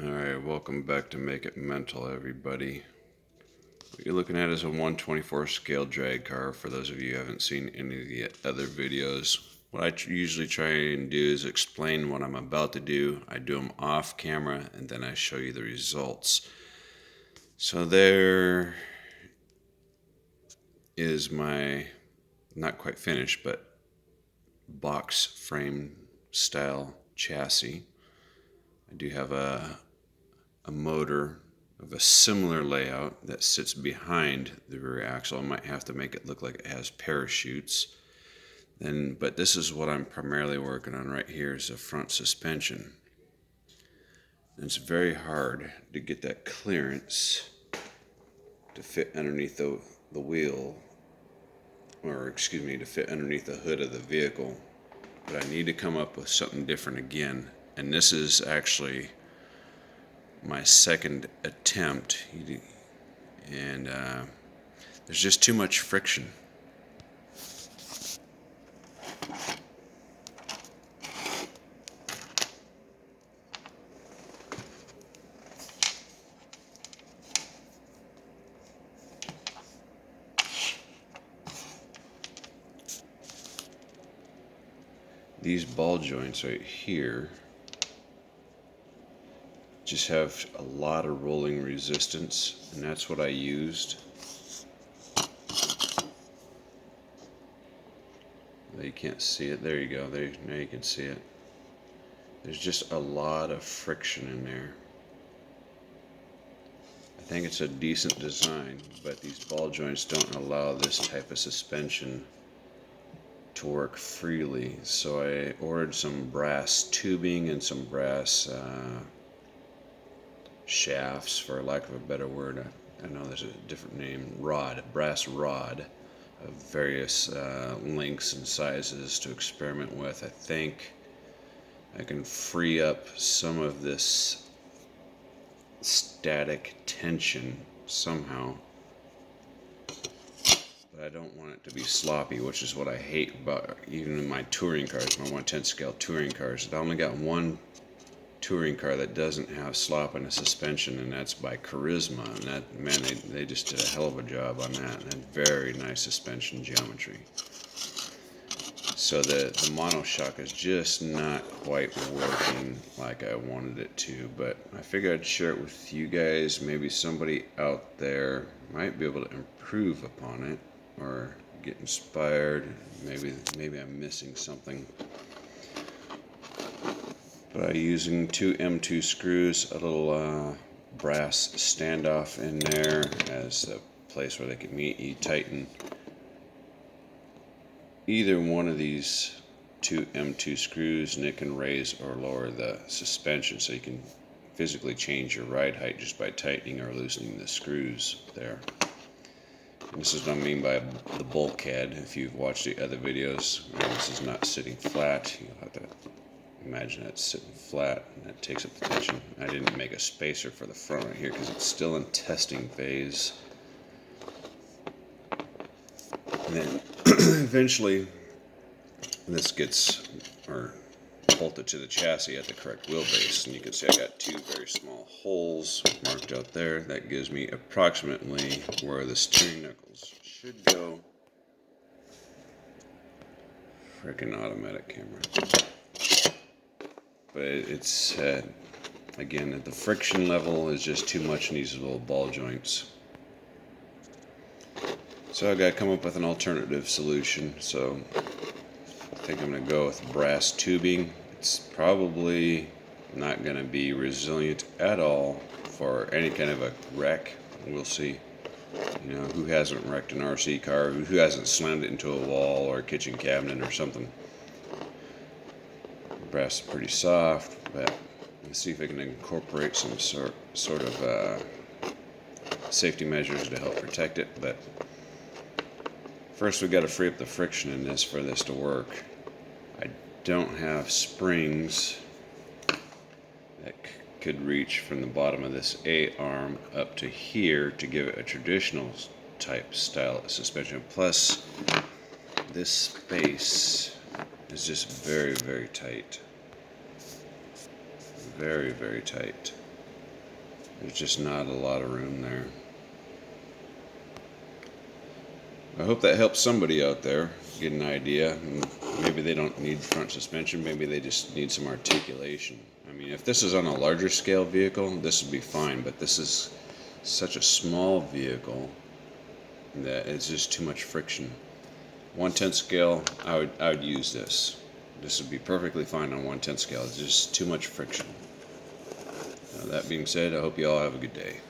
Alright, welcome back to Make It Mental, everybody. What you're looking at is a 1/24 scale drag car. For those of you who haven't seen any of the other videos, what I usually try and do is explain what I'm about to do. I do them off camera and then I show you the results. So there is my, not quite finished, but box frame style chassis. I do have a motor of a similar layout that sits behind the rear axle. I might have to make it look like it has parachutes. But this is what I'm primarily working on right here, is the front suspension. And it's very hard to get that clearance to fit underneath the wheel, or excuse me, to fit underneath the hood of the vehicle. But I need to come up with something different again. And this is actually my second attempt, and there's just too much friction. These ball joints right here just have a lot of rolling resistance, and that's what I used. You can't see it. There you go. Now you can see it. There's just a lot of friction in there. I think it's a decent design, but these ball joints don't allow this type of suspension to work freely. So I ordered some brass tubing and some brass shafts, for lack of a better word. I know there's a different name. Brass rod of various lengths and sizes to experiment with. I think I can free up some of this static tension somehow, but I don't want it to be sloppy, which is what I hate about even in my touring cars, my 1/10 scale touring cars. I only got one touring car that doesn't have slop in the suspension, and that's by Charisma, and that, man, they just did a hell of a job on that, and very nice suspension geometry. So the monoshock is just not quite working like I wanted it to, but I figured I'd share it with you guys. Maybe somebody out there might be able to improve upon it or get inspired. Maybe I'm missing something. By using two M2 screws, a little brass standoff in there as a place where they can meet. You tighten either one of these two M2 screws and it can raise or lower the suspension, so you can physically change your ride height just by tightening or loosening the screws there. And this is what I mean by the bulkhead. If you've watched the other videos, this is not sitting flat. You'll have to imagine it's sitting flat, and that takes up the tension. I didn't make a spacer for the front right here because it's still in testing phase. And then eventually this gets bolted to the chassis at the correct wheelbase, and you can see I got two very small holes marked out there. That gives me approximately where the steering knuckles should go. Frickin' automatic camera. But it's, again, the friction level is just too much in these little ball joints. So I've got to come up with an alternative solution. So I think I'm going to go with brass tubing. It's probably not going to be resilient at all for any kind of a wreck. We'll see. You know, who hasn't wrecked an RC car? Who hasn't slammed it into a wall or a kitchen cabinet or something? Brass is pretty soft, but let's see if I can incorporate some sort of safety measures to help protect it. But first, we've got to free up the friction in this for this to work. I don't have springs that could reach from the bottom of this A-arm up to here to give it a traditional type style of suspension. Plus, this space is just very, very tight. Very, very tight. There's just not a lot of room there. I hope that helps somebody out there get an idea. Maybe they don't need front suspension, maybe they just need some articulation. I mean, if this is on a larger scale vehicle, this would be fine, but this is such a small vehicle that it's just too much friction. 1/10 scale, I would use this. This would be perfectly fine on 1/10 scale. It's just too much friction. That being said, I hope you all have a good day.